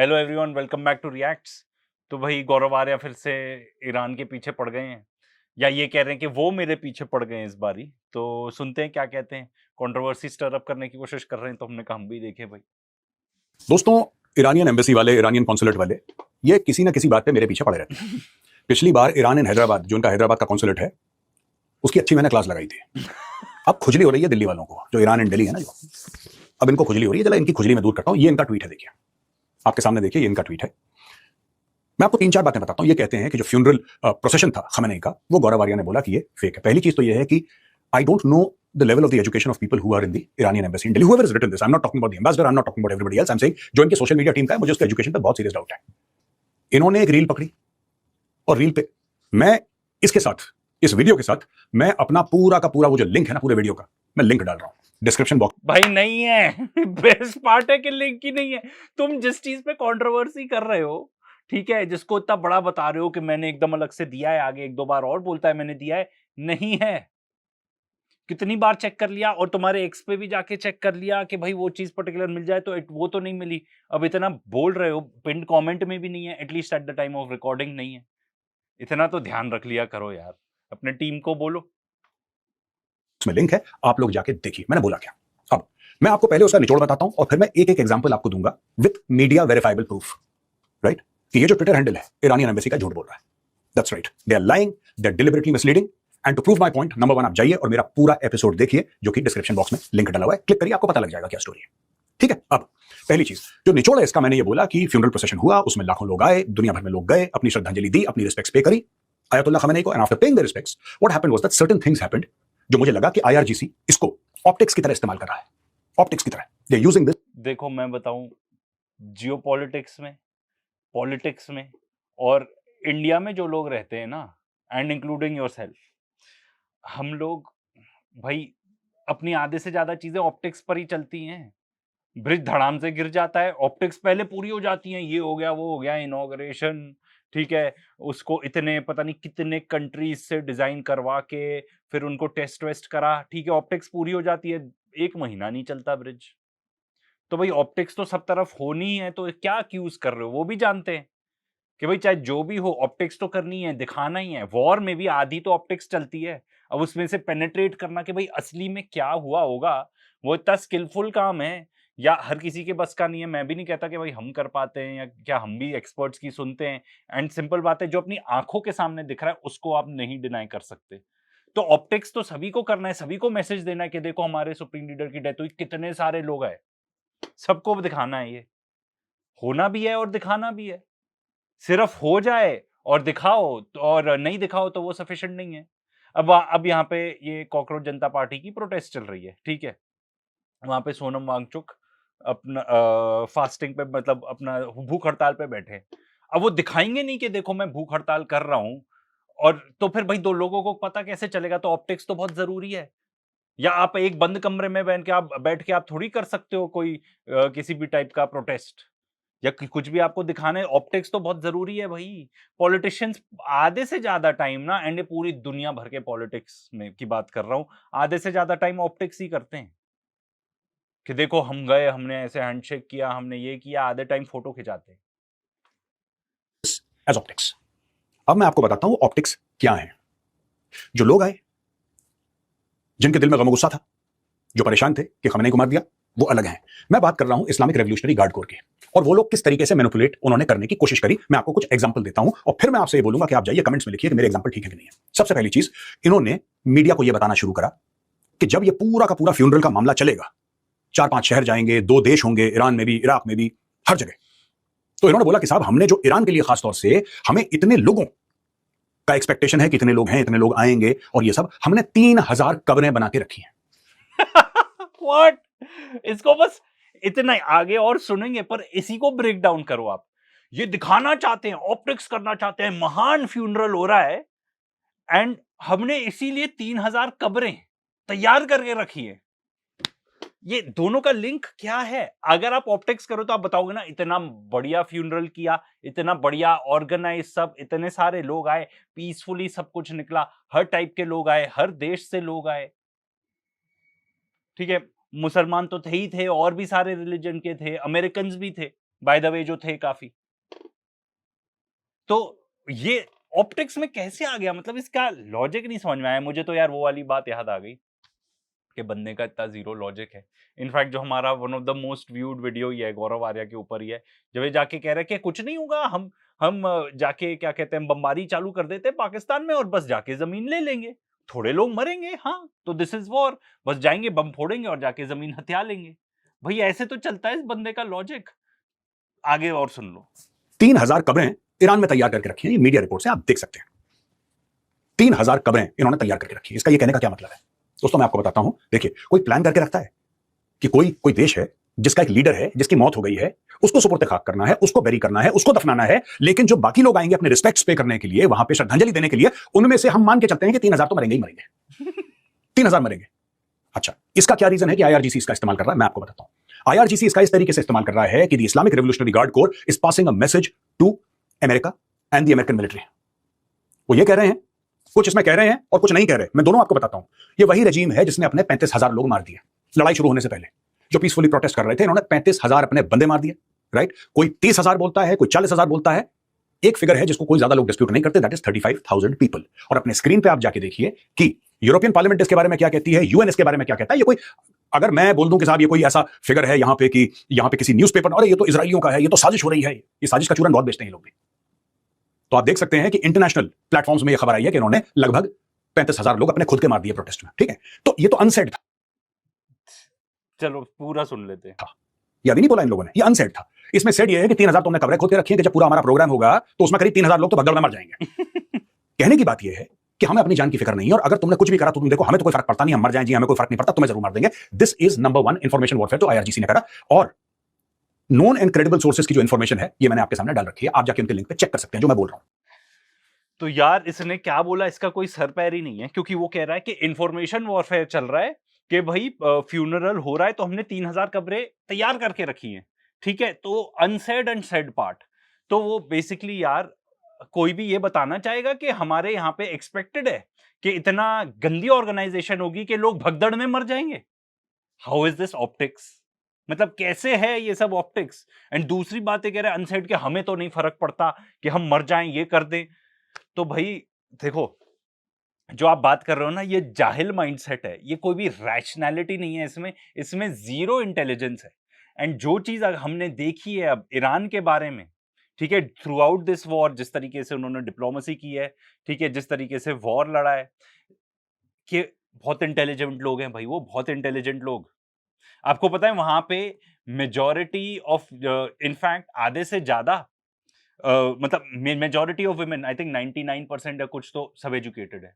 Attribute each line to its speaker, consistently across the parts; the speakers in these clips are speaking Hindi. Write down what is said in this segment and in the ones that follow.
Speaker 1: Hello everyone, welcome back to reacts. तो भाई गौरव आर्या फिर से ईरान के पीछे पड़ गए हैं, या ये कह रहे हैं कि वो मेरे पीछे पड़ गए हैं इस बारी। तो सुनते हैं क्या कहते हैं। कंट्रोवर्सी स्टर अप करने की कोशिश कर रहे हैं, तो हमने कहा हम भी देखें भाई।
Speaker 2: दोस्तों, ईरानियन एम्बेसी वाले, ईरानियन कॉन्सुलेट वाले, ये किसी ना किसी बात पे मेरे पीछे पड़े रहते हैं। पिछली बार ईरान इन हैदराबाद, जो उनका हैदराबाद का कॉन्सुलेट है, उसकी अच्छी मैंने क्लास लगाई थी। अब खुजली हो रही है दिल्ली वालों को, जो ईरान एंड दिल्ली है ना, जो अब इनको खुजली हो रही है। चला इनकी खुजली मैं दूर करता हूं। ये इनका ट्वीट है, देखिए आपके सामने, देखिए ये इनका ट्वीट है। मैं आपको 3-4 बातें बताता हूं। ये कहते हैं कि जो फ्यूनरल प्रोसेशन था खमेनी का, वो गौरव आर्या ने बोला कि ये फेक है। पहली चीज तो ये है कि I don't know the level of the education of people who are in the Iranian embassy in Delhi. Whoever has written this, I'm not talking about the ambassador, I'm not talking about everybody else. I'm saying जो इनके सोशल मीडिया टीम का है, मुझे उसके एजुकेशन पे बहुत सीरियस डाउट है। इन्होंने एक रील पकड़ी और रील पे मैं इसके साथ, इस वीडियो के साथ, मैं अपना पूरा का पूरा वो जो लिंक है ना पूरे वीडियो का, मैं लिंक डाल रहा हूं डिस्क्रिप्शन बॉक्स।
Speaker 1: भाई नहीं है। बेस्ट पार्ट है कि लिंक ही नहीं है। तुम जिस चीज पे कंट्रोवर्सी कर रहे हो, ठीक है, जिसको इतना बड़ा बता रहे हो कि मैंने एकदम अलग से दिया है, आगे एक दो बार और बोलता है मैंने दिया है, नहीं है। कितनी बार चेक कर लिया, और तुम्हारे एक्स पे भी जाके चेक कर लिया कि भाई वो चीज पर्टिकुलर मिल जाए, तो वो तो नहीं मिली। अब इतना बोल रहे हो, पिन कमेंट में भी नहीं है, at least at the time of recording नहीं है। इतना तो ध्यान रख लिया करो यार, अपने टीम को बोलो।
Speaker 2: में लिंक है, आप लोग जाके देखिए मैंने बोला क्या। अब मैं आपको पहले उसका निचोड़ बताता हूं और फिर मैं एक एक एग्जांपल आपको दूंगा with media verifiable proof, right, कि ये जो ट्विटर हैंडल है ईरानियन एम्बेसी का, झूठ बोल रहा है। That's right, they are lying, they are deliberately misleading. And to prove my point, number 1 आप जाइए और मेरा पूरा एपिसोड देखिए, जो कि डिस्क्रिप्शन बॉक्स में लिंक डाला हुआ है, क्लिक करिए, आपको पता लग जाएगा क्या स्टोरी है। ठीक है, अब पहली चीज जो निचोड़ है इसका, मैंने ये बोला कि फ्यूनरल प्रोसेशन हुआ, उसमें लाखों लोग आए, दुनिया भर में लोग गए, अपनी श्रद्धांजलि दी, अपनी रिस्पेक्ट्स पे करी आयतुल्लाह खमेनी को। And after paying the respects, what happened was that certain things happened, जो मुझे लगा कि आईआरजीसी इसको ऑप्टिक्स की तरह इस्तेमाल कर रहा है, ऑप्टिक्स की तरह दे आर यूजिंग दिस।
Speaker 1: देखो मैं बताऊं, जियोपॉलिटिक्स में, पॉलिटिक्स में, और इंडिया में जो लोग रहते हैं ना, एंड इंक्लूडिंग योरसेल्फ, हम लोग भाई अपनी आधे से ज्यादा चीजें ऑप्टिक्स पर ही चलती हैं। ब्रिज धड़ाम से गिर जाता है, ऑप्टिक्स पहले पूरी हो जाती हैं, ये हो गया वो हो गया, इनॉग्रेशन, ठीक है, उसको इतने पता नहीं कितने कंट्रीज से डिजाइन करवा के फिर उनको टेस्ट वेस्ट करा, ठीक है, ऑप्टिक्स पूरी हो जाती है, 1 महीना नहीं चलता ब्रिज। तो भाई ऑप्टिक्स तो सब तरफ होनी है, तो क्या एक्यूज कर रहे हो, वो भी जानते हैं कि भाई चाहे जो भी हो ऑप्टिक्स तो करनी है, दिखाना ही है। वॉर में भी आधी तो ऑप्टिक्स चलती है। अब उसमें से पेनिट्रेट करना कि भाई असली में क्या हुआ होगा, वो इतना स्किलफुल काम है, या हर किसी के बस का नहीं है। मैं भी नहीं कहता कि भाई हम कर पाते हैं, या क्या हम भी एक्सपर्ट्स की सुनते हैं। एंड सिंपल बात है, जो अपनी आंखों के सामने दिख रहा है उसको आप नहीं डिनाई कर सकते। तो ऑप्टिक्स तो सभी को करना है, सभी को मैसेज देना है कि देखो हमारे सुप्रीम लीडर की डेथ हुई, कितने सारे लोग आए, सबको दिखाना है। ये होना भी है और दिखाना भी है। सिर्फ हो जाए और दिखाओ और नहीं दिखाओ तो वो सफिशिएंट नहीं है। अब यहाँ पे ये कॉकरोच जनता पार्टी की प्रोटेस्ट चल रही है, ठीक है। वहां पे सोनम वांगचुक अपना फास्टिंग पे, मतलब अपना भूख हड़ताल पे बैठे। अब वो दिखाएंगे नहीं कि देखो मैं भूख हड़ताल कर रहा हूं, और तो फिर भाई दो लोगों को पता कैसे चलेगा। तो ऑप्टिक्स तो बहुत जरूरी है। या आप एक बंद कमरे में बैठ के आप थोड़ी कर सकते हो कोई किसी भी टाइप का प्रोटेस्ट, या कुछ भी आपको दिखाना है। ऑप्टिक्स तो बहुत जरूरी है भाई। पॉलिटिशियंस आधे से ज्यादा टाइम ना, एंड पूरी दुनिया भर के पॉलिटिक्स में की बात कर रहा हूं, आधे से ज्यादा टाइम ऑप्टिक्स ही करते हैं कि देखो हम गए, हमने ऐसे हैंडशेक किया, हमने ये किया, आधे टाइम फोटो खिंचाते हैं।
Speaker 2: As optics. अब मैं आपको बताता हूं ऑप्टिक्स क्या है। जो लोग आए, जिनके दिल में गम गुस्सा था, जो परेशान थे कि खमेनी को मार दिया, वो अलग हैं। मैं बात कर रहा हूं इस्लामिक रेवोल्यूशनरी गार्ड कोर की, और वो लोग किस तरीके से मैनिपुलेट उन्होंने करने की कोशिश करी। मैं आपको कुछ एग्जांपल देता हूं और फिर मैं आपसे ये बोलूंगा कि आप जाइए कमेंट्स में लिखिए कि मेरे एग्जांपल ठीक है कि नहीं है। सबसे पहली चीज, इन्होंने मीडिया को यह बताना शुरू करा कि जब ये पूरा का पूरा फ्यूनरल का मामला चलेगा, 4-5 शहर जाएंगे, 2 देश होंगे, ईरान में भी, इराक में भी, हर जगह। तो इन्होंने बोला कि साहब, हमने जो ईरान के लिए खासतौर से, हमें इतने लोगों का एक्सपेक्टेशन है कि इतने लोग हैं, इतने लोग आएंगे, और ये सब हमने 3000 कब्रें बना के रखी हैं।
Speaker 1: व्हाट? इसको बस इतना ही, आगे और सुनेंगे, पर इसी को ब्रेक डाउन करो आप। ये दिखाना चाहते हैं, ऑप्टिक्स करना चाहते हैं, महान फ्यूनरल हो रहा है, एंड हमने इसीलिए 3000 कब्रें तैयार करके रखी है। ये दोनों का लिंक क्या है? अगर आप ऑप्टिक्स करो तो आप बताओगे ना, इतना बढ़िया फ्यूनरल किया, इतना बढ़िया ऑर्गेनाइज, सब इतने सारे लोग आए, पीसफुली सब कुछ निकला, हर टाइप के लोग आए, हर देश से लोग आए, ठीक है। मुसलमान तो थे ही थे, और भी सारे रिलीजन के थे, अमेरिकन भी थे, बाय द वे जो थे काफी। तो ये ऑप्टिक्स में कैसे आ गया, मतलब इसका लॉजिक नहीं समझ में आया मुझे तो यार। वो वाली बात याद आ गई कि बंदे का इतना जीरो लॉजिक है। इनफैक्ट जो हमारा one of the most viewed video ही है गौरव आर्या के ऊपर ही है, जब ये जाके कह रहे हैं कि कुछ नहीं होगा, हम जाके क्या कहते हैं बमबारी चालू कर देते हैं पाकिस्तान में और बस जाके जमीन ले लेंगे, थोड़े लोग मरेंगे, हाँ तो दिस इज वॉर, बस जाएंगे बम फोड़ेंगे और जाके जमीन हथिया लेंगे। भाई ऐसे तो चलता है इस बंदे का लॉजिक। आगे और सुन लो।
Speaker 2: 3000 कब्रें ईरान में तैयार करके रखी हैं, ये मीडिया रिपोर्ट से आप देख सकते हैं। 3000 कब्रें इन्होंने तैयार करके रखी है। इसका ये कहने का क्या मतलब है दोस्तों, मैं आपको बताता हूं। देखिए, कोई प्लान करके रखता है कि कोई देश है जिसका एक लीडर है जिसकी मौत हो गई है, उसको सुपुर्द खाक करना है, उसको बेरी करना है, उसको दफनाना है, लेकिन जो बाकी लोग आएंगे अपने रिस्पेक्ट्स पे करने के लिए, वहां पे श्रद्धांजलि देने के लिए, उनमें से हम मान के चलते हैं कि 3000 तो मरेंगे ही मरेंगे। 3000 मरेंगे। अच्छा, इसका क्या रीजन है कि आईआरजीसी इसका इस्तेमाल कर रहा है? मैं आपको बताता हूं। आईआरजीसी इसका इस तरीके से इस्तेमाल कर रहा है कि the Islamic revolutionary guard corps is passing a message to America and the American military. वो ये कह रहे हैं, कुछ इसमें कह रहे हैं और कुछ नहीं कह रहे, मैं दोनों आपको बताता हूं। ये वही रजीम है जिसने अपने 35,000 लोग मार दिए लड़ाई शुरू होने से पहले। जो पीसफुली प्रोटेस्ट कर रहे थे, इन्होंने 35,000 अपने बंदे मार दिए, राइट। कोई 30,000 बोलता है, कोई 40,000 बोलता है। एक फिगर है जिसको कोई ज्यादा लोग डिस्प्यूट नहीं करते, दैट इज 35,000 पीपल। और अपने स्क्रीन पे आप जाके देखिए कि यूरोपियन पार्लियामेंट इसके बारे में क्या कहती है, यूएन इसके बारे में क्या कहता है। ये कोई, अगर मैं बोल दूं कि साहब ये कोई ऐसा फिगर है यहां पे कि यहां पे किसी न्यूज़पेपर, अरे ये तो इजराइलियों का है, ये तो साजिश हो रही है, ये साजिश का चूरन बहुत बेचते हैं ये लोग भी। तो आप देख सकते हैं कि इंटरनेशनल प्लेटफॉर्म्स में यह खबर आई है कि इन्होंने लगभग 35,000 लोग अपने खुद के मार दिए प्रोटेस्ट में, ठीक है। तो ये तो अनसेड था।
Speaker 1: चलो पूरा सुन लेते हैं।
Speaker 2: ये अभी नहीं बोला इन लोगों ने, ये अनसेड था। इसमें सेड ये है कि 3000 तुमने कवरेज खुद के रखी है कि जब पूरा हमारा प्रोग्राम होगा तो उसमें करीब 3000 लोग तो भगदड़ में मर जाएंगे। कहने की बात ये है कि हमें अपनी जान की फिक्र नहीं है, और अगर तुमने कुछ भी करा तो तुम देखो हमें तो कोई फर्क पड़ता नहीं, हम मर जाएं जी, हमें कोई फर्क नहीं पड़ता, तुम्हें जरूर मार देंगे। This is number 1 information warfare जो आईआरजीसी ने करा। और नॉन एंड क्रेडिबल सोर्सेज की जो इंफॉर्मेशन है ये मैंने आपके सामने डाल रखी है, आप जाके उनके लिंक पे चेक कर सकते हैं जो मैं बोल रहा हूं।
Speaker 1: तो यार इसने क्या बोला, इसका कोई सर पैर ही नहीं है, क्योंकि वो कह रहा है कि इंफॉर्मेशन वॉरफेयर चल रहा है कि भाई फ्यूनरल हो रहा है तो हमने 3000 कब्रें तैयार करके रखी हैं, ठीक है। तो अनसेड एंड सेड पार्ट, तो वो बेसिकली यार कोई भी ये बताना चाहेगा कि हमारे यहाँ पे एक्सपेक्टेड है कि इतना गंदी ऑर्गेनाइजेशन होगी कि लोग भगदड़ में मर जाएंगे। हाउ इज दिस ऑप्टिक्स, मतलब कैसे है ये सब ऑप्टिक्स। एंड दूसरी बात ये कह रहे हैं अनसेड के हमें तो नहीं फर्क पड़ता कि हम मर जाएं, ये कर दें। तो भाई देखो, जो आप बात कर रहे हो ना, ये जाहिल माइंडसेट है, ये कोई भी रैशनैलिटी नहीं है इसमें, इसमें जीरो इंटेलिजेंस है। एंड जो चीज हमने देखी है अब ईरान के बारे में, ठीक है, थ्रू आउट दिस वॉर, जिस तरीके से उन्होंने डिप्लोमेसी की है, ठीक है, जिस तरीके से वॉर लड़ा है, कि बहुत इंटेलिजेंट लोग हैं भाई, वो बहुत इंटेलिजेंट लोग। आपको पता है वहां पे मेजॉरिटी ऑफ, इनफैक्ट आधे से ज्यादा, मतलब majority of women, I think 99% या कुछ तो सब एजुकेटेड है।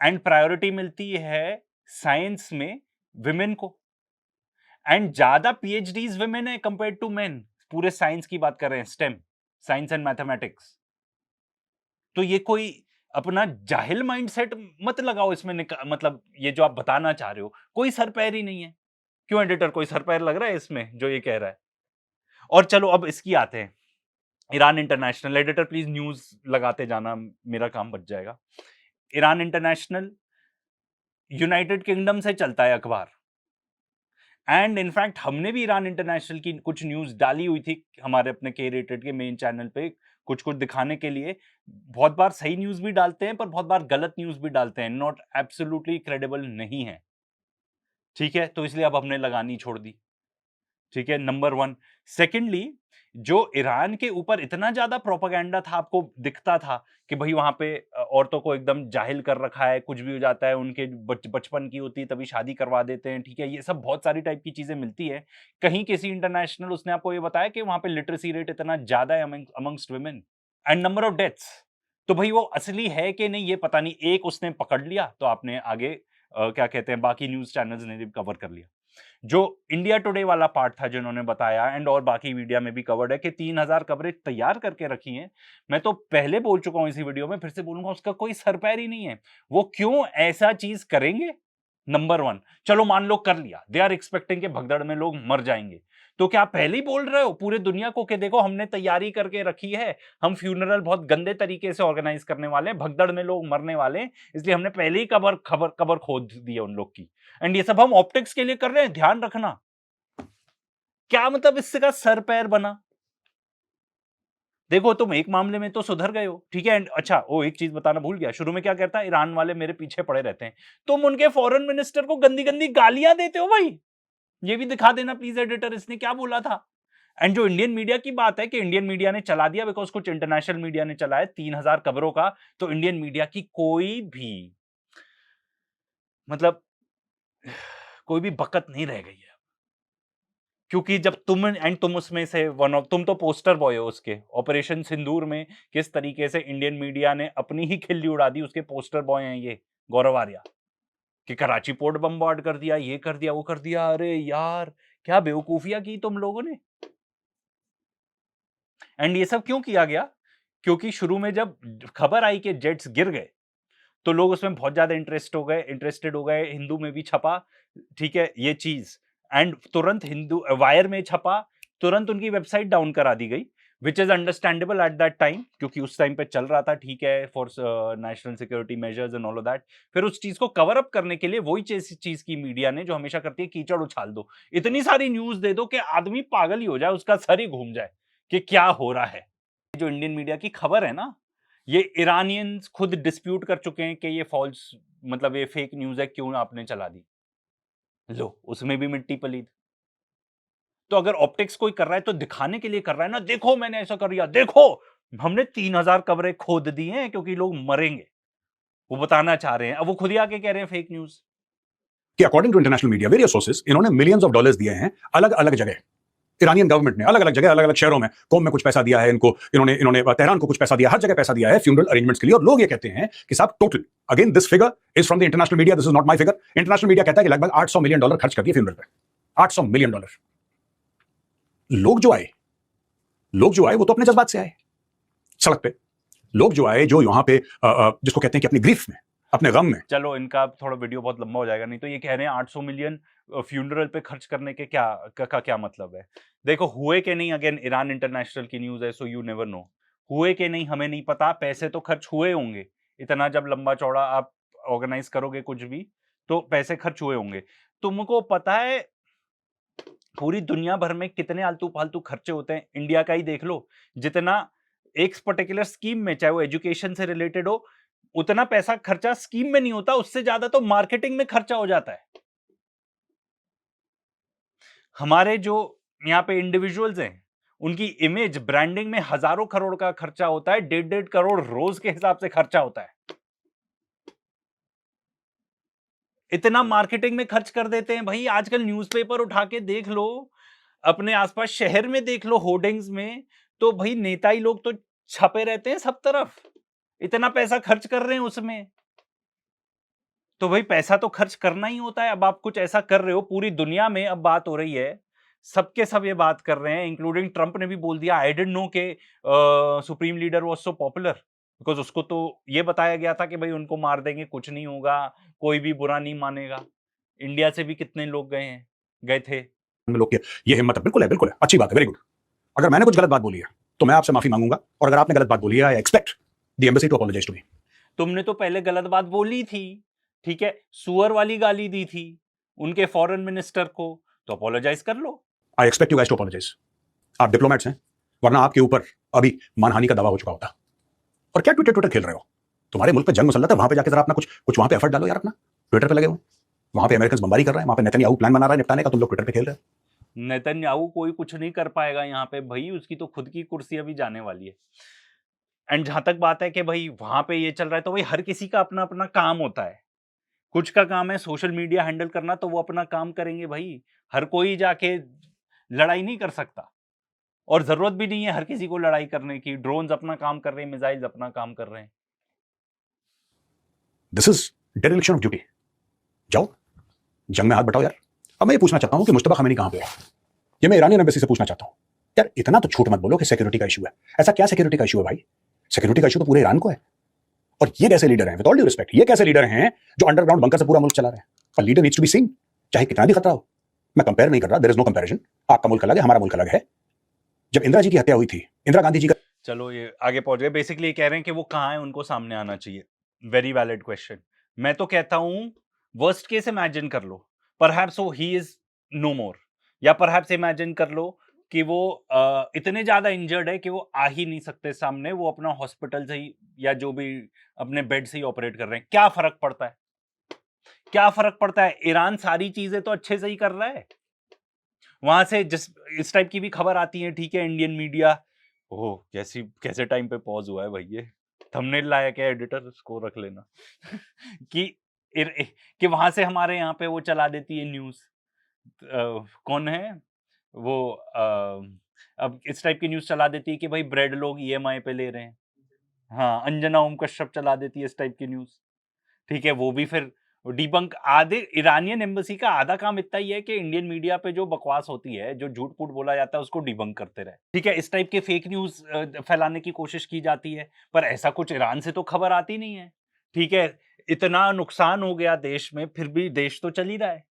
Speaker 1: एंड प्रायोरिटी मिलती है साइंस में विमेन को, एंड ज्यादा पीएचडीज विमेन है कंपेयर टू मेन। पूरे साइंस की बात कर रहे हैं, स्टेम, साइंस एंड मैथमेटिक्स। तो ये कोई अपना जाहिल माइंडसेट मत लगाओ इसमें, मतलब ये जो आप बताना चाह रहे हो कोई सर पैर ही नहीं है। क्यों एडिटर, कोई सर पैर लग रहा है इसमें जो ये कह रहा है? और चलो अब इसकी आते हैं, Iran international. Editor please news लगाते जाना, मेरा काम बच जाएगा। ईरान इंटरनेशनल यूनाइटेड किंगडम से चलता है अखबार, एंड इनफैक्ट हमने भी ईरान इंटरनेशनल की कुछ न्यूज डाली हुई थी हमारे अपने के रेटेड के मेन चैनल पे, कुछ कुछ दिखाने के लिए। बहुत बार सही न्यूज भी डालते हैं पर बहुत बार गलत न्यूज भी डालते हैं, नॉट एब्सोल्युटली क्रेडिबल नहीं है, ठीक है। तो इसलिए अब हमने लगानी छोड़ दी, ठीक है, नंबर 1। सेकेंडली, जो ईरान के ऊपर इतना ज्यादा प्रोपेगेंडा था, आपको दिखता था कि भाई वहां पे औरतों को एकदम जाहिल कर रखा है, कुछ भी हो जाता है, उनके बचपन की होती है तभी शादी करवा देते हैं, ठीक है, ये सब बहुत सारी टाइप की चीजें मिलती है। कहीं किसी इंटरनेशनल उसने आपको ये बताया कि वहां पे लिटरेसी रेट इतना ज्यादा है amongst women, and number of deaths. तो भाई वो असली है कि नहीं ये पता नहीं, एक उसने पकड़ लिया तो आपने आगे क्या कहते हैं बाकी न्यूज चैनल्स ने भी कवर कर लिया। जो इंडिया टुडे वाला पार्ट था जिन्होंने बताया, एंड और बाकी मीडिया में भी कवर्ड है कि 3000 कवरेज तैयार करके रखी हैं। मैं तो पहले बोल चुका हूं इसी वीडियो में, फिर से बोलूंगा, उसका कोई सर पैर ही नहीं है। वो क्यों ऐसा चीज करेंगे? नंबर 1, चलो मान लो कर लिया, दे आर एक्सपेक्टिंग के भगदड़ में लोग मर जाएंगे, तो क्या आप पहले ही बोल रहे हो पूरे दुनिया को कि देखो हमने तैयारी करके रखी है, हम फ्यूनरल बहुत गंदे तरीके से ऑर्गेनाइज करने वाले हैं, भगदड़ में लोग मरने वाले हैं, इसलिए हमने पहले ही खबर खोद दी है उन लोग की, एंड ये सब हम ऑप्टिक्स के लिए कर रहे हैं, ध्यान रखना। क्या मतलब इससे का सर पैर बना? देखो तुम एक मामले में तो सुधर गए हो, ठीक है। एंड अच्छा, वो एक चीज बताना भूल गया, शुरू में क्या कहता है, ईरान वाले मेरे पीछे पड़े रहते हैं। तुम उनके फॉरेन मिनिस्टर को गंदी गंदी गालियां देते हो भाई। ये भी दिखा देना प्लीज एडिटर, इसने क्या बोला था। एंड जो इंडियन मीडिया की बात है कि इंडियन मीडिया ने चला दिया, बिकॉज कुछ इंटरनेशनल मीडिया ने चलाया 3000 खबरों का, तो इंडियन मीडिया की कोई भी मतलब कोई भी बकत नहीं रह गई है। क्योंकि जब तुम उसमें से तुम तो पोस्टर बॉय हो उसके, ऑपरेशन सिंदूर में किस तरीके से इंडियन मीडिया ने अपनी ही खिल्ली उड़ा दी, उसके पोस्टर बॉय हैं ये गौरव आर्या, कि कराची पोर्ट बम्बार्ड कर दिया, ये कर दिया, वो कर दिया। अरे यार, क्या बेवकूफियां की तुम लोगों ने। एंड ये सब क्यों किया गया? क्योंकि शुरू में जब खबर आई कि जेट्स गिर गए, तो लोग उसमें बहुत ज्यादा इंटरेस्टेड हो गए। हिंदू में भी छपा, ठीक है, ये चीज। एंड तुरंत हिंदू वायर में छपा, तुरंत उनकी वेबसाइट डाउन करा दी गई, which is understandable at that time, क्योंकि उस टाइम पे चल रहा था, ठीक है, for national security measures and all of that. फिर उस चीज को कवर अप करने के लिए वही चीज की मीडिया ने जो हमेशा करती है, कीचड़ उछाल दो, इतनी सारी न्यूज दे दो कि आदमी पागल ही हो जाए, उसका सर ही घूम जाए कि क्या हो रहा है। जो इंडियन मीडिया की खबर है ना, ये ईरानियंस खुद डिस्प्यूट कर चुके हैं कि ये फॉल्स, मतलब ये फेक न्यूज है, क्यों आपने चला दी। लो, उसमें भी मिट्टी पलीद। तो अगर ऑप्टिक्स कोई कर रहा है तो दिखाने के लिए कर रहा है ना, देखो मैंने ऐसा कर दिया, देखो हमने 3000 कब्रें खोद दी हैं क्योंकि लोग मरेंगे, वो बताना चाह रहे हैं। अब वो खुद ही आके कह रहे हैं फेक न्यूज।
Speaker 2: कि according to international media various sources, इन्होंने मिलियंस ऑफ डॉलर्स दिए हैं अलग अलग जगह। ईरानियन गवर्नमेंट ने अलग अलग जगह, अलग अलग शहरों में, कोम में कुछ पैसा दिया है इनको, इन्होंने इन्होंने तेहरान को कुछ पैसा दिया, हर जगह पैसा दिया है फ्यूनरल अरेंजमेंट्स के लिए। और लोग ये कहते हैं कि साहब total, again this figure is from the international media, this is not my figure. International media कहता है कि लगभग $800 मिलियन खर्च कर दिए फ्यूनरल पे। $800 मिलियन। लोग जो आए वो तो अपने जज्बात से आए सड़क पे। लोग जो आए, जो यहां पे जिसको कहते हैं कि अपनी ग्रीफ में, अपने गम में।
Speaker 1: चलो इनका थोड़ा वीडियो बहुत लंबा हो जाएगा, नहीं तो ये कह रहे हैं 800 मिलियन फ्यूनरल पे खर्च करने के क्या मतलब है। देखो, हुए के नहीं, अगेन ईरान इंटरनेशनल की न्यूज है, सो यू नेवर नो। हुए के नहीं हमें नहीं पता, पैसे तो खर्च हुए होंगे। इतना जब लंबा चौड़ा आप ऑर्गेनाइज करोगे कुछ भी, तो पैसे खर्च हुए होंगे। तुमको पता है पूरी दुनिया भर में कितने आलतू फालतू खर्चे होते हैं? इंडिया का ही देख लो, जितना एक पर्टिकुलर स्कीम में, चाहे वो एजुकेशन से रिलेटेड हो, उतना पैसा खर्चा स्कीम में नहीं होता, उससे ज्यादा तो मार्केटिंग में खर्चा हो जाता है। हमारे जो यहाँ पे इंडिविजुअल्स हैं, उनकी इमेज ब्रांडिंग में हजारों करोड़ का खर्चा होता है, 1.5 करोड़ रोज के हिसाब से खर्चा होता है। इतना मार्केटिंग में खर्च कर देते हैं भाई। आजकल न्यूज़पेपर उठा के देख लो, अपने आसपास शहर में देख लो, होर्डिंग्स में, तो भाई नेता ही लोग तो छपे रहते हैं सब तरफ। इतना पैसा खर्च कर रहे हैं उसमें, तो भाई पैसा तो खर्च करना ही होता है। अब आप कुछ ऐसा कर रहे हो, पूरी दुनिया में अब बात हो रही है, सबके सब ये बात कर रहे हैं, इंक्लूडिंग ट्रंप ने भी बोल दिया, आई डिडंट नो के supreme leader was so popular, because उसको तो ये बताया गया था कि भाई उनको मार देंगे, कुछ नहीं होगा, कोई भी बुरा नहीं मानेगा। इंडिया से भी कितने लोग गए थे।
Speaker 2: लोग ये हिम्मत है, बिल्कुल है, अच्छी बात है, वेरी गुड। अगर मैंने कुछ गलत बात बोली है तो मैं आपसे माफी मांगूंगा, और अगर आपने गलत बात बोली है, I expect the embassy to apologise to me.
Speaker 1: तुमने तो पहले गलत बात बोली थी, ठीक है, सुअर वाली गाली दी थी उनके फॉरेन मिनिस्टर को, तो अपॉलोजाइज कर लो।
Speaker 2: I expect you guys to apologise. आप डिप्लोमेट्स हैं, वरना आपके ऊपर अभी मानहानि का दावा हो चुका होता। और क्या ट्विटर खेल रहे हो? तुम्हारे मुल्क पे जंग मुसल्लत है, वहां पे जाके जरा अपना कुछ वहां पे एफर्ट डालो यार अपना। ट्विटर पे लगे हुए, वहां पे अमेरिकन बमबारी कर रहे हैं, वहां पे नेतन्याहू प्लान बना रहा है निपटाने का, तुम लोग ट्विटर पे खेल रहे हो।
Speaker 1: नेतन्याहू कोई कुछ नहीं कर पाएगा यहाँ पे भाई, उसकी तो खुद की कुर्सी अभी जाने वाली है। एंड जहां तक बात है कि भाई वहां पे ये चल रहा है, तो भाई हर किसी का अपना अपना काम होता है। कुछ का काम है सोशल मीडिया हैंडल करना, तो वो अपना काम करेंगे भाई। हर कोई जाके लड़ाई नहीं कर सकता, और जरूरत भी नहीं है हर किसी को लड़ाई करने की। ड्रोन्स अपना काम कर रहे हैं, मिसाइल्स अपना काम कर रहे हैं।
Speaker 2: This is डेरिलेक्शन of duty. जाओ जंग में हाथ बटाओ यार। अब मैं ये पूछना चाहता हूं कि मुस्तफा खमेनी कहां पे है? ये मैं ईरानियन एम्बेसी से पूछना चाहता हूं यार। इतना तो झूठ मत बोलो कि सिक्योरिटी का इशू है। ऐसा क्या सिक्योरिटी का इशू है भाई? सिक्योरिटी का इशू तो पूरे ईरान को है। और ये कैसे लीडर हैं, विद ऑल ड्यू रिस्पेक्ट, ये कैसे लीडर हैं जो अंडरग्राउंड बंकर से पूरा मुल्क चला रहे हैं? पर leader needs to be seen, चाहे कितना भी खतरा हो। मैं कंपेयर नहीं कर रहा, देयर इज नो कंपैरिजन। आपका मुल्क अलग है, हमारा मुल्क अलग है। जब इंदिरा जी की हत्या हुई थी, इंदिरा गांधी जी का,
Speaker 1: चलो ये आगे पहुंच गए। बेसिकली ये कह रहे हैं कि वो कहाँ है, उनको सामने आना चाहिए। Very valid question. मैं तो कहता हूं वर्स्ट केस इमेजिन कर लो, परहैप्स ही इज नो मोर, या परहैप्स इमेजिन कर लो कि वो इतने ज्यादा इंजर्ड है कि वो आ ही नहीं सकते सामने, वो अपना हॉस्पिटल से ही या जो भी अपने बेड से ही ऑपरेट कर रहे हैं। क्या फर्क पड़ता है? क्या फर्क पड़ता है? ईरान सारी चीजें तो अच्छे से ही कर रहा है। वहां से जिस इस टाइप की भी खबर आती है, ठीक है, इंडियन मीडिया, ओह कैसे टाइम पे पॉज हुआ है भाई, ये थंबनेल लाया क्या एडिटर, इसको रख लेना कि कि वहां से हमारे यहाँ पे वो चला देती है न्यूज। कौन है वो, अब इस टाइप की न्यूज चला देती है कि भाई ब्रेड लोग ईएमआई पे ले रहे हैं। हाँ, अंजना ओम कश्यप चला देती है इस टाइप की न्यूज। ठीक है, वो भी फिर डिबंक, आधे ईरानियन एम्बेसी का आधा काम इतना ही है कि इंडियन मीडिया पे जो बकवास होती है, जो झूठ फूट बोला जाता है, उसको डिबंक करते रहे। ठीक है, इस टाइप के फेक न्यूज फैलाने की कोशिश की जाती है, पर ऐसा कुछ ईरान से तो खबर आती नहीं है। ठीक है, इतना नुकसान हो गया देश में, फिर भी देश तो चल ही रहा है,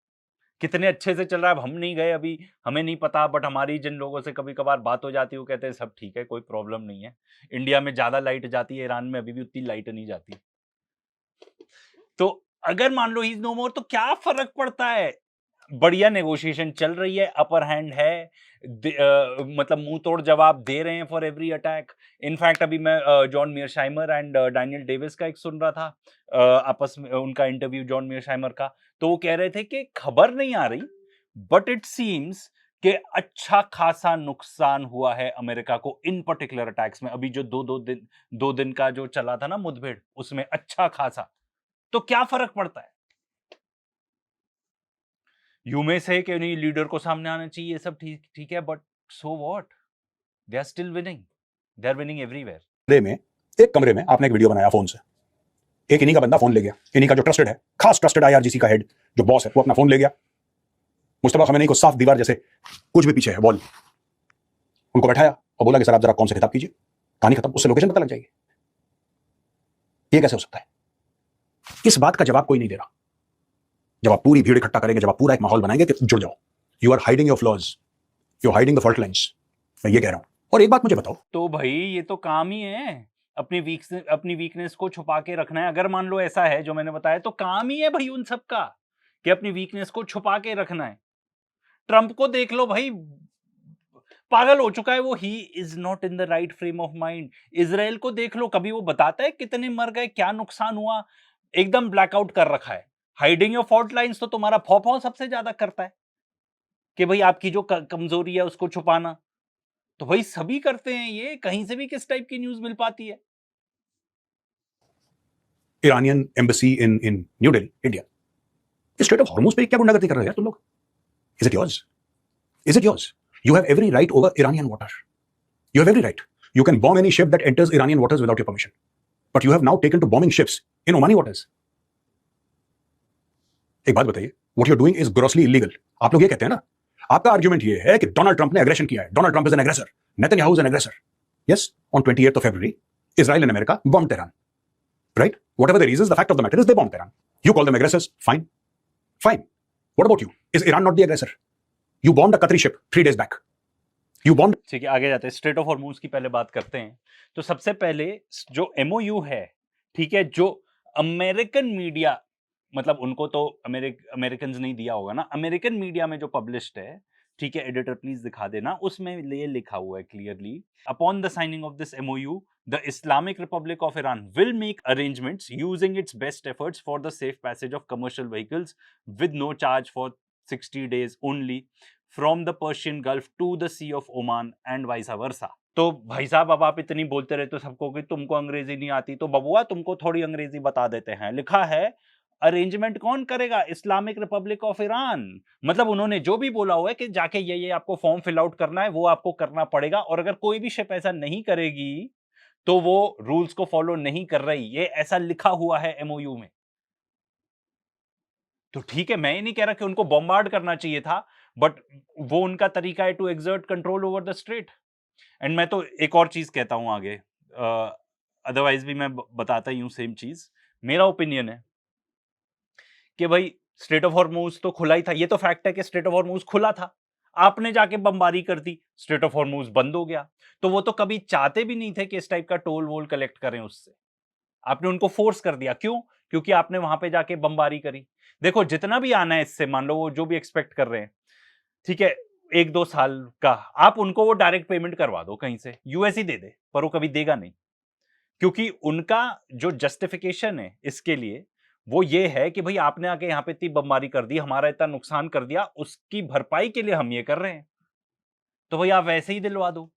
Speaker 1: कितने अच्छे से चल रहा है। अब हम नहीं गए अभी, हमें नहीं पता, बट हमारी जिन लोगों से कभी कभार बात हो जाती है वो कहते हैं सब ठीक है, कोई प्रॉब्लम नहीं है। इंडिया में ज्यादा लाइट जाती है, ईरान में अभी भी उतनी लाइट नहीं जाती। तो अगर मान लो ही इज नो मोर, तो क्या फर्क पड़ता है? बढ़िया नेगोशिएशन चल रही है, अपर हैंड है, मतलब मुंह तोड़ जवाब दे रहे हैं फॉर एवरी अटैक। इनफैक्ट अभी मैं जॉन मीरशाइमर एंड डैनियल डेविस का एक सुन रहा था, आपस में उनका इंटरव्यू जॉन मीरशाइमर का, तो वो कह रहे थे कि खबर नहीं आ रही, बट इट सीम्स कि अच्छा खासा नुकसान हुआ है अमेरिका को इन पर्टिकुलर अटैक्स में। अभी जो दो दिन का जो चला था ना मुठभेड़, उसमें अच्छा खासा। तो क्या फर्क पड़ता है? यू में से कि नहीं, लीडर को सामने आना चाहिए, ये सब ठीक ठीक है, but so what, they are still winning, they are winning everywhere.
Speaker 2: में एक कमरे में आपने एक वीडियो बनाया फोन से, एक इन्हीं का बंदा फोन ले गया, इन्हीं का जो ट्रस्टेड है, खास ट्रस्टेड आईआरजीसी का हेड जो बॉस है, वो अपना फोन ले गया, मुस्तफा खमेनी को साफ दीवार जैसे कुछ भी पीछे है वॉल, उनको बैठाया और बोला कि सर आप जरा कौन से खिताब कीजिए, कहानी खत्म, उससे लोकेशन पता लग जाएगी। ये कैसे हो सकता है? इस बात का जवाब कोई नहीं दे रहा। जब आप पूरी भीड़ इकट्ठा करेंगे, जब आप पूरा एक माहौल बनाएंगे कि जुड़ जाओ, you are hiding your flaws, you are hiding the fault lines, मैं ये कह रहा हूं। और एक बात मुझे बताओ,
Speaker 1: तो भाई ये तो काम ही है, अपनी वीकनेस को छुपा के रखना है। अगर मान लो ऐसा है जो मैंने बताया, तो काम ही है भाई उन सब का कि अपनी वीकनेस को छुपा के रखना है। ट्रंप को देख लो भाई, पागल हो चुका है वो, he is not in the right frame of mind. Israel को देख लो, कभी वो बताता है कितने मर गए, क्या नुकसान हुआ, एकदम ब्लैकआउट कर रखा है। हाइडिंग योर फॉल्ट लाइंस तो तुम्हारा फौफौ सबसे ज्यादा करता है कि भाई आपकी जो कमजोरी है उसको छुपाना। तो भाई सभी करते हैं ये, कहीं से भी किस टाइप की न्यूज मिल पाती है।
Speaker 2: Iranian embassy in in new Delhi, India, straight of Hormuz पे क्या गुंडागर्दी कर रहे हो यार तुम लोग? Is it yours? Is it yours? You have every right over Iranian water, you have every right, you can bomb any ship that enters Iranian waters without your permission, but you have now taken to bombing ships in Omani waters. एक बात बताइए, what you're doing is grossly illegal. आप लोग ये कहते हैं ना, आपका आर्ग्यूमेंट ये है कि डोनाल्ड ट्रंप ने एग्रेशन किया है, Donald Trump is an aggressor, Netanyahu is an aggressor. Yes, on 28th of February, Israel and America bombed Tehran. Right? Whatever the reasons, the fact of the matter is they bombed Tehran. You call them aggressors, fine. Fine. What about you? Is Iran not the aggressor? You bombed a Qatari ship 3 days back. You bombed.
Speaker 1: ठीक है, आगे जाते हैं, स्ट्रेट ऑफ हॉर्मुज की पहले बात करते हैं। तो सबसे पहले जो एमओयू है, ठीक है, जो अमेरिकन मीडिया, मतलब उनको तो अमेरिकन नहीं दिया होगा ना, अमेरिकन मीडिया में जो पब्लिश्ड है, ठीक है, एडिटर प्लीज दिखा देना, उसमें ये लिखा हुआ है clearly, upon the signing of this MOU the Islamic Republic of Iran will make arrangements using its best efforts for the safe passage of commercial vehicles with no charge for 60 days only from the Persian Gulf to the Sea of Oman and vice versa. तो भाई साहब, अब आप इतनी बोलते रहते हो सबको कि तुमको अंग्रेजी नहीं आती, तो बबुआ तुमको थोड़ी अंग्रेजी बता देते हैं। लिखा है अरेंजमेंट कौन करेगा? Islamic Republic of Iran. मतलब उन्होंने जो भी बोला हुआ है कि जाके ये आपको फॉर्म फिल आउट करना है, वो आपको करना पड़ेगा, और अगर कोई भी शिप ऐसा नहीं करेगी तो वो रूल्स को फॉलो नहीं कर रही। ये ऐसा लिखा हुआ है एमओयू में। तो ठीक है, मैं ये नहीं कह रहा कि उनको बॉम्बार्ड करना चाहिए था, बट वो उनका तरीका है to exert control over the strait. एंड मैं तो एक और चीज कहता हूं आगे, अदरवाइज भी मैं बताता ही हूं सेम चीज। मेरा ओपिनियन है कि भाई स्ट्रेट ऑफ हॉर्मुज तो खुला ही था, ये तो फैक्ट है कि स्ट्रेट ऑफ हॉर्मुज खुला था, आपने जाके बमबारी कर दी, स्ट्रेट ऑफ हॉर्मुज बंद हो गया। तो वो तो कभी चाहते भी नहीं थे कि इस टाइप का टोल वोल कलेक्ट करें उससे, आपने उनको फोर्स कर दिया। क्यों? क्योंकि आपने वहां पे जाके बमबारी करी। देखो जितना भी आना है इससे, मान लो वो जो भी एक्सपेक्ट कर रहे हैं, ठीक है, 1-2 साल का आप उनको वो डायरेक्ट पेमेंट करवा दो कहीं से, यूएस ही दे दे, पर वो कभी देगा नहीं। क्योंकि उनका जो जस्टिफिकेशन है इसके लिए, वो ये है कि भई आपने आके यहाँ पे इतनी बमबारी कर दी, हमारा इतना नुकसान कर दिया, उसकी भरपाई के लिए हम ये कर रहे हैं। तो भई आप वैसे ही दिलवा दो।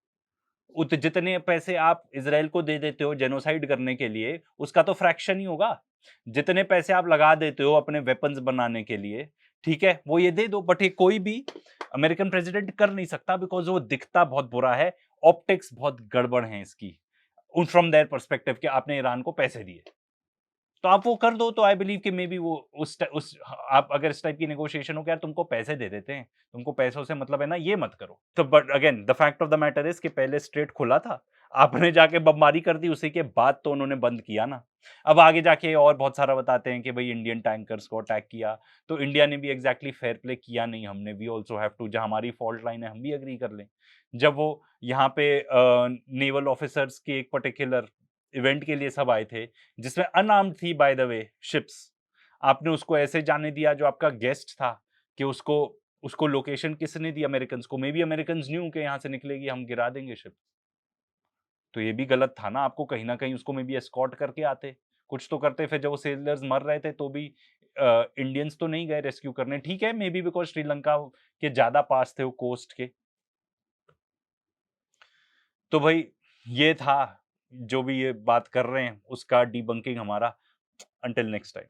Speaker 1: जितने पैसे आप इज़राइल को दे देते हो जेनोसाइड करने के लिए, उसका तो फ्रैक्शन ही होगा। जितने पैसे आप लगा देते हो अपने वेपन्स बनाने के लिए, ठीक है, वो ये दे दो। बट ये कोई भी अमेरिकन प्रेसिडेंट कर नहीं सकता बिकॉज़ वो दिखता बहुत बुरा है, ऑप्टिक्स बहुत गड़बड़ हैं इसकी। फ्रॉम देयर पर्सपेक्टिव कि आपने ईरान को पैसे दिए। तो आप वो कर दो तो आई बिलीव कि मे बी वो उस आप अगर इस टाइप की नेगोशिएशन हो कि यार तुमको पैसे दे देते हैं, तुमको पैसों से मतलब है ना, ये मत करो। तो but again the fact of the matter is कि पहले स्ट्रेट खुला था, आपने जाके बमबारी कर दी, उसी के बाद तो उन्होंने बंद किया ना। अब आगे जाके और बहुत सारा बताते हैं कि भई इंडियन टैंकर्स को अटैक किया, तो इंडिया ने भी एग्ज़ैक्टली फेयर प्ले किया नहीं हमने, वी आल्सो हैव टू जहाँ हमारी फॉल्ट लाइन है हम भी एग्री कर लें। जब वो यहाँ पे नेवल ऑफिसर्स की एक पर्टिकुलर इवेंट के लिए सब आए थे, जिसमें अनआर्म्ड थी बाय द वे शिप्स। आपने उसको ऐसे जाने दिया जो आपका गेस्ट था कि उसको उसको लोकेशन किसने दी अमेरिकन्स को? मे बी अमेरिकन्स न्यू कि यहाँ से निकलेगी हम गिरा देंगे शिप। तो ये भी गलत था ना, आपको कहीं न कहीं उसको मे बी एस्कॉर्ट करके आते। कुछ तो करते फिर जब वो सेलर्स मर रहे थे तो भी इंडियंस तो नहीं गए रेस्क्यू करने। ठीक है, मे बी बिकॉज़ श्रीलंका के ज़्यादा पास थे वो कोस्ट के। तो भई ये था, जो भी ये बात कर रहे हैं उसका डिबंकिंग हमारा। Until next time.